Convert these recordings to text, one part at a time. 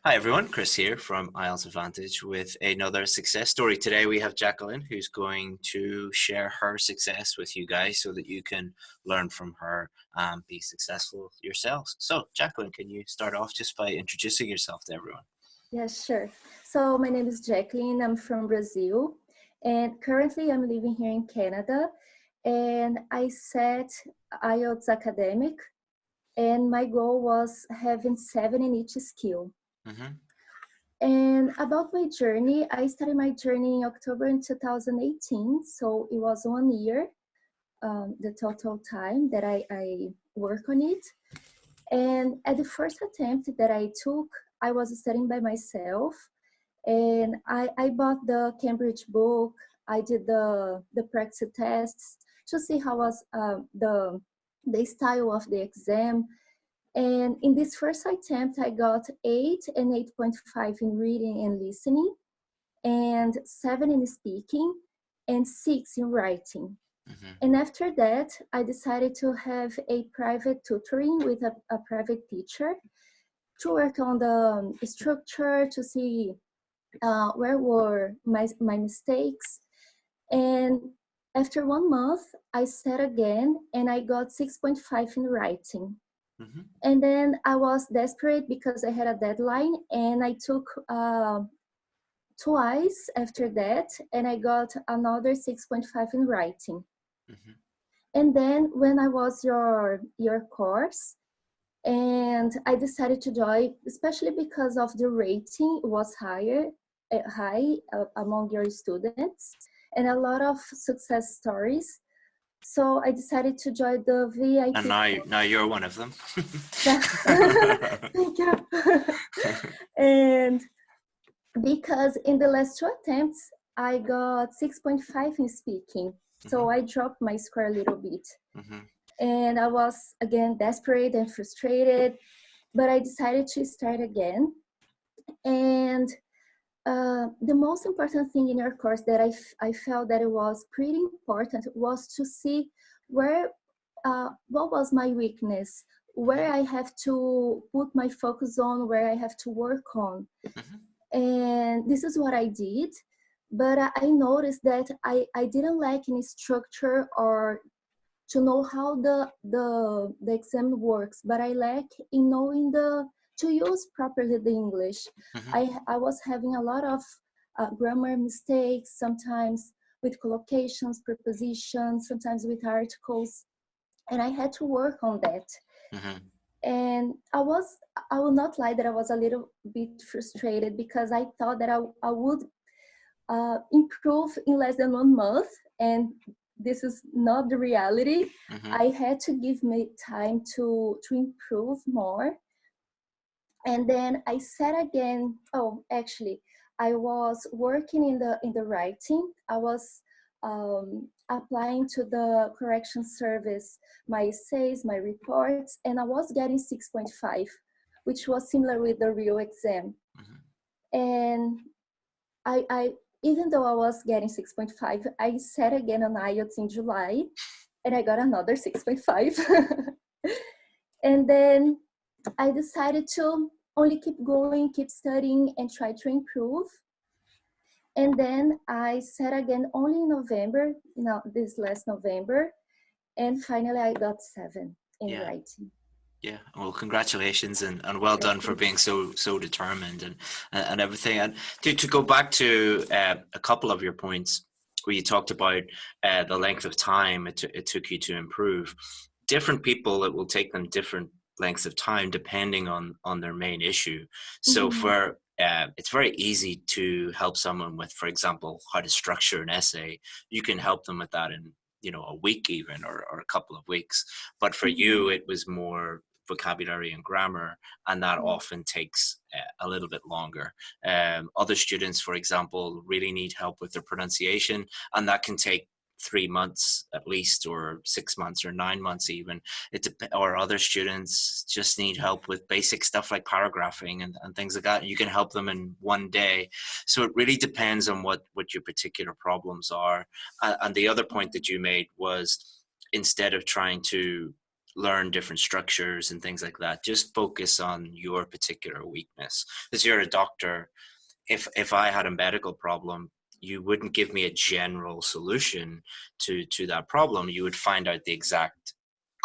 Hi everyone, Chris here from IELTS Advantage with another success story. Today we have Jackeline who's going to share her success with you guys so that you can learn from her and be successful yourselves. So Jackeline, can you start off just by introducing yourself to everyone? Yes, sure. So my name is Jackeline. I'm from Brazil, and currently I'm living here in Canada. And I set IELTS academic, and my goal was having 7 in each skill. Mm-hmm. And about my journey, I started my journey in October in 2018. So it was 1 year, the total time that I work on it. And at the first attempt that I took, I was studying by myself. And I bought the Cambridge book. I did the practice tests to see how was the style of the exam. And in this first attempt, I got 8 and 8.5 in reading and listening, and 7 in speaking, and 6 in writing. Mm-hmm. And after that, I decided to have a private tutoring with a private teacher to work on the structure, to see where were my mistakes. And after 1 month, I sat again and I got 6.5 in writing. Mm-hmm. And then I was desperate because I had a deadline, and I took twice after that, and I got another 6.5 in writing. Mm-hmm. And then when I was your course, and I decided to join, especially because of the rating was high among your students, and a lot of success stories. So I decided to join the And VIP. now you're one of them. Thank you. And because in the last 2 attempts, I got 6.5 in speaking. So I dropped my score a little bit. Mm-hmm. And I was, again, desperate and frustrated, but I decided to start again. And the most important thing in your course that I felt that it was pretty important was to see where, what was my weakness, where I have to put my focus on, where I have to work on. Mm-hmm. And this is what I did. But I noticed that I didn't lack any structure or to know how the exam works, but I lack in knowing to use properly the English. Mm-hmm. I was having a lot of grammar mistakes, sometimes with collocations, prepositions, sometimes with articles, and I had to work on that. Mm-hmm. And I will not lie that I was a little bit frustrated because I thought that I would improve in less than 1 month, and this is not the reality. Mm-hmm. I had to give me time to improve more. And then I said again, oh, actually, I was working in the writing. I was applying to the correction service, my essays, my reports, and I was getting 6.5, which was similar with the real exam. Mm-hmm. And I even though I was getting 6.5, I sat again on IELTS in July, and I got another 6.5. And then I decided to only keep going, keep studying, and try to improve. And then I sat again only in November, this last November, and finally I got 7 in writing. Yeah, well, congratulations and well done for being so determined and everything. And to go back to a couple of your points where you talked about the length of time it took you to improve. Different people, it will take them different lengths of time depending on their main issue. So for it's very easy to help someone with, for example, how to structure an essay. You can help them with that in a week even or a couple of weeks. But for you, it was more vocabulary and grammar, and that often takes a little bit longer. Other students, for example, really need help with their pronunciation, and that can take 3 months at least, or 6 months, or 9 months even. Or other students just need help with basic stuff like paragraphing and things like that. You can help them in 1 day. So it really depends on what your particular problems are. And the other point that you made was, instead of trying to learn different structures and things like that. Just focus on your particular weakness. Because you're a doctor, if I had a medical problem, you wouldn't give me a general solution to that problem. You would find out the exact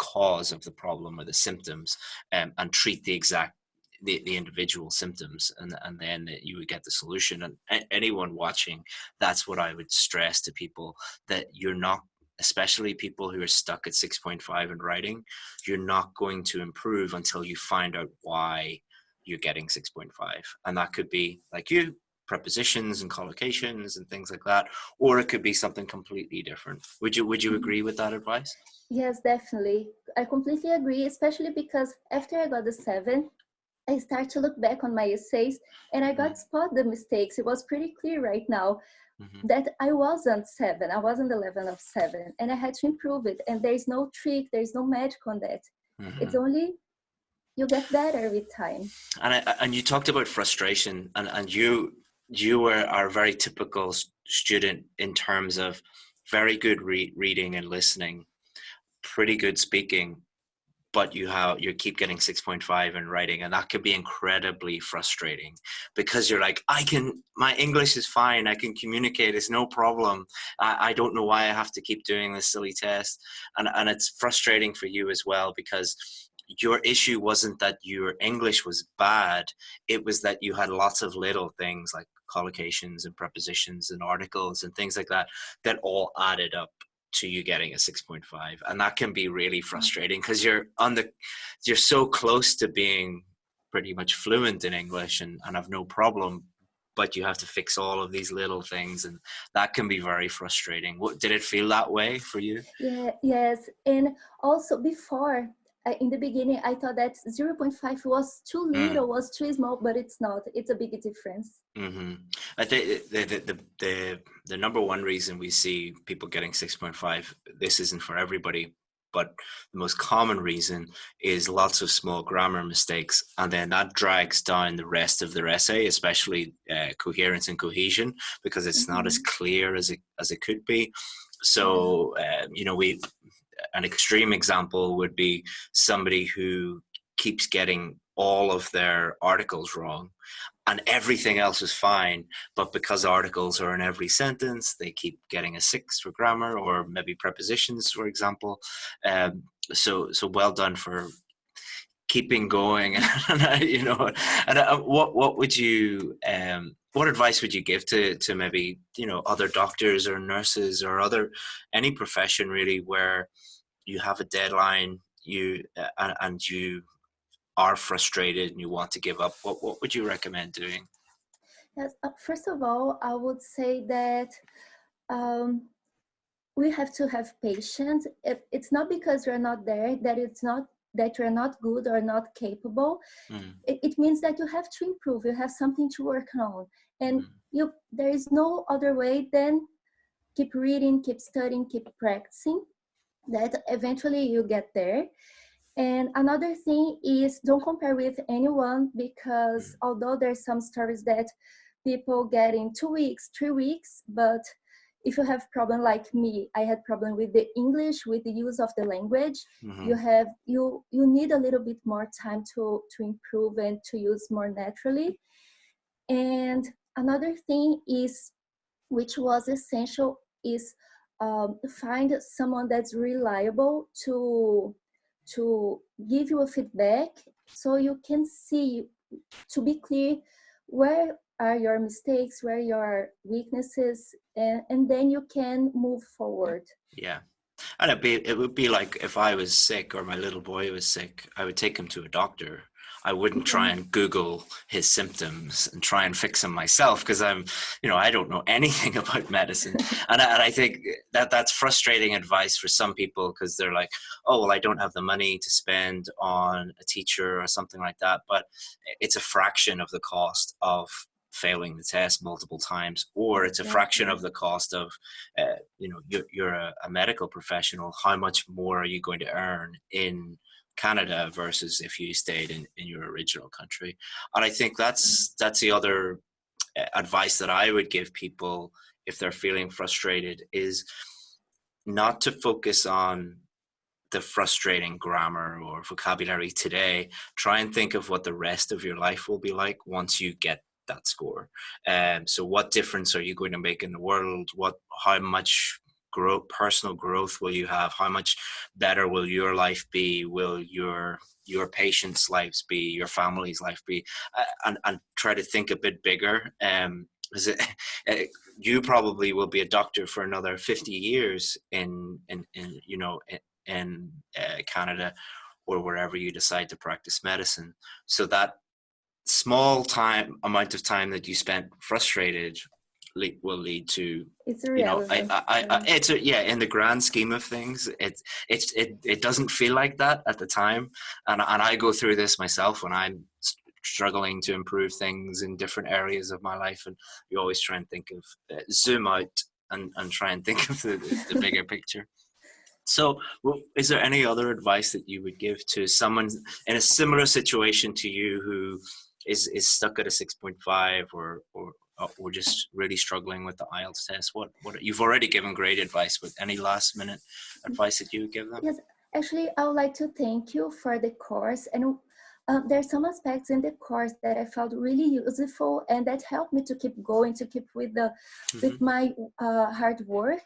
cause of the problem or the symptoms, and treat the individual symptoms, and then you would get the solution. And anyone watching, that's what I would stress to people, that you're not, especially people who are stuck at 6.5 in writing, you're not going to improve until you find out why you're getting 6.5. And that could be, like you, prepositions and collocations and things like that, or it could be something completely different. Would you agree with that advice? Yes, definitely. I completely agree, especially because after I got the 7, I start to look back on my essays and I got spot the mistakes. It was pretty clear right now that I wasn't 7, I wasn't the level of 7, and I had to improve it. And there's no trick, there's no magic on that. It's only you get better with time. And you talked about frustration, and you are a very typical student in terms of very good reading and listening, pretty good speaking, but you keep getting 6.5 in writing, and that can be incredibly frustrating, because you're like, my English is fine, I can communicate, it's no problem. I don't know why I have to keep doing this silly test. And it's frustrating for you as well, because your issue wasn't that your English was bad, it was that you had lots of little things like collocations and prepositions and articles and things like that that all added up to you getting a 6.5. And that can be really frustrating, because you're so close to being pretty much fluent in English and have no problem, but you have to fix all of these little things, and that can be very frustrating. Did it feel that way for you? Yeah, yes. And also before, in the beginning, I thought that 0.5 was too little, was too small, but it's not. It's a big difference. I think the number one reason we see people getting 6.5, this isn't for everybody, but the most common reason is lots of small grammar mistakes, and then that drags down the rest of their essay, especially coherence and cohesion, because it's not as clear as it could be. So an extreme example would be somebody who keeps getting all of their articles wrong and everything else is fine, but because articles are in every sentence, they keep getting a 6 for grammar, or maybe prepositions, for example. So well done for keeping going. What would you what advice would you give to maybe other doctors or nurses or any profession really, where you have a deadline, and you are frustrated and you want to give up? What would you recommend doing? Yes, first of all, I would say that we have to have patience. It's not because you're not there that it's not that you're not good or not capable. It means that you have to improve. You have something to work on, and there is no other way than keep reading, keep studying, keep practicing. That eventually you get there. And another thing is, don't compare with anyone, because although there's some stories that people get in 2 weeks, 3 weeks, but if you have problem like me, I had problem with the English, with the use of the language, you need a little bit more time to improve and to use more naturally. And another thing is, which was essential, is find someone that's reliable to give you a feedback, so you can see, to be clear, where are your mistakes, where your weaknesses, and then you can move forward. Yeah. And it would be like, if I was sick or my little boy was sick, I would take him to a doctor. I wouldn't try and Google his symptoms and try and fix him myself, because I don't know anything about medicine. And I think that's frustrating advice for some people, because they're like, oh, well, I don't have the money to spend on a teacher or something like that. But it's a fraction of the cost of failing the test multiple times, or it's a fraction of the cost of you're a medical professional. How much more are you going to earn in Canada versus if you stayed in your original country? And I think that's the other advice that I would give people if they're feeling frustrated, is not to focus on the frustrating grammar or vocabulary today, try and think of what the rest of your life will be like once you get that score. So what difference are you going to make in the world? How much personal growth will you have? How much better will your life be? Will your patients' lives be? Your family's life be? And try to think a bit bigger. You probably will be a doctor for another 50 years in Canada or wherever you decide to practice medicine. So that small amount of time that you spent frustrated will lead to, it's irrelevant. In the grand scheme of things, it doesn't feel like that at the time, and I go through this myself when I'm struggling to improve things in different areas of my life, and you always try and think of zoom out and try and think of the bigger picture. So is there any other advice that you would give to someone in a similar situation to you who is stuck at a 6.5 or just really struggling with the IELTS test? What you've already given great advice, but any last minute advice that you would give them? Yes, actually, I would like to thank you for the course, and there are some aspects in the course that I felt really useful and that helped me to keep going, to keep with my hard work.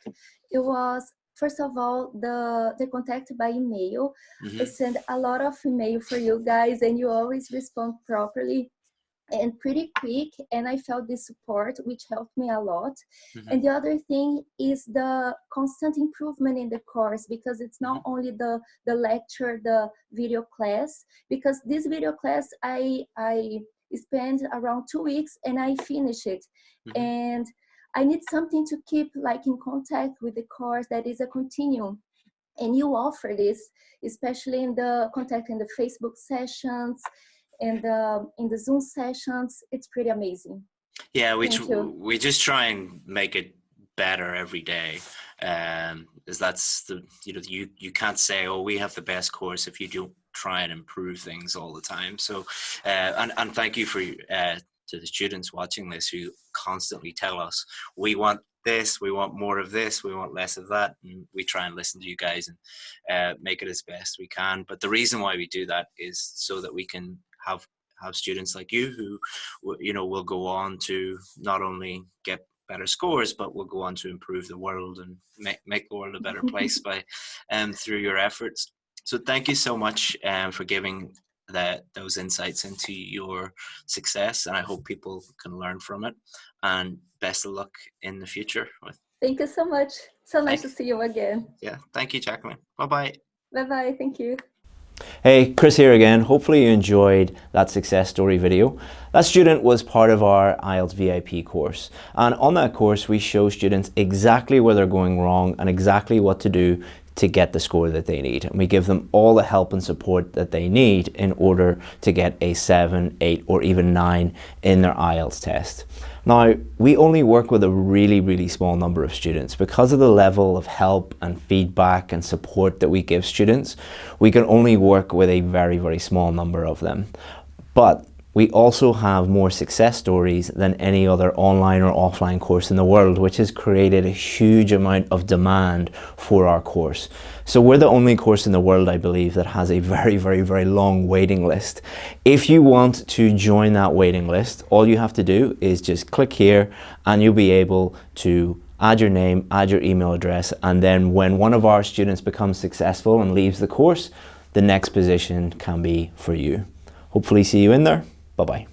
It was, first of all, the contact by email. I send a lot of email for you guys, and you always respond properly and pretty quick, and I felt this support, which helped me a lot. And the other thing is the constant improvement in the course, because it's not only the lecture, the video class, because this video class I spent around 2 weeks and I finished it. And I need something to keep like in contact with the course that is a continuum. And you offer this, especially in the contact in the Facebook sessions and in the Zoom sessions. It's pretty amazing. Yeah, we just try and make it better every day. Is that's the you can't say, oh, we have the best course if you don't try and improve things all the time. So and thank you for to the students watching this who constantly tell us, we want this, we want more of this, we want less of that, and we try and listen to you guys and make it as best we can. But the reason why we do that is so that we can have students like you who will go on to not only get better scores, but will go on to improve the world and make the world a better place by through your efforts. So thank you so much for giving those insights into your success, and I hope people can learn from it, and best of luck in the future. Thank you so much. So nice to see you again. Yeah, thank you, Jackeline. Bye-bye. Bye-bye. Thank you. Hey, Chris here again. Hopefully you enjoyed that success story video. That student was part of our IELTS VIP course, and on that course we show students exactly where they're going wrong and exactly what to do to get the score that they need, and we give them all the help and support that they need in order to get a 7, 8 or even 9 in their IELTS test. Now, we only work with a really small number of students. Because of the level of help and feedback and support that we give students, we can only work with a very small number of them. But we also have more success stories than any other online or offline course in the world, which has created a huge amount of demand for our course. So we're the only course in the world, I believe, that has a very long waiting list. If you want to join that waiting list, all you have to do is just click here and you'll be able to add your name, add your email address, and then when one of our students becomes successful and leaves the course, the next position can be for you. Hopefully see you in there. Bye-bye.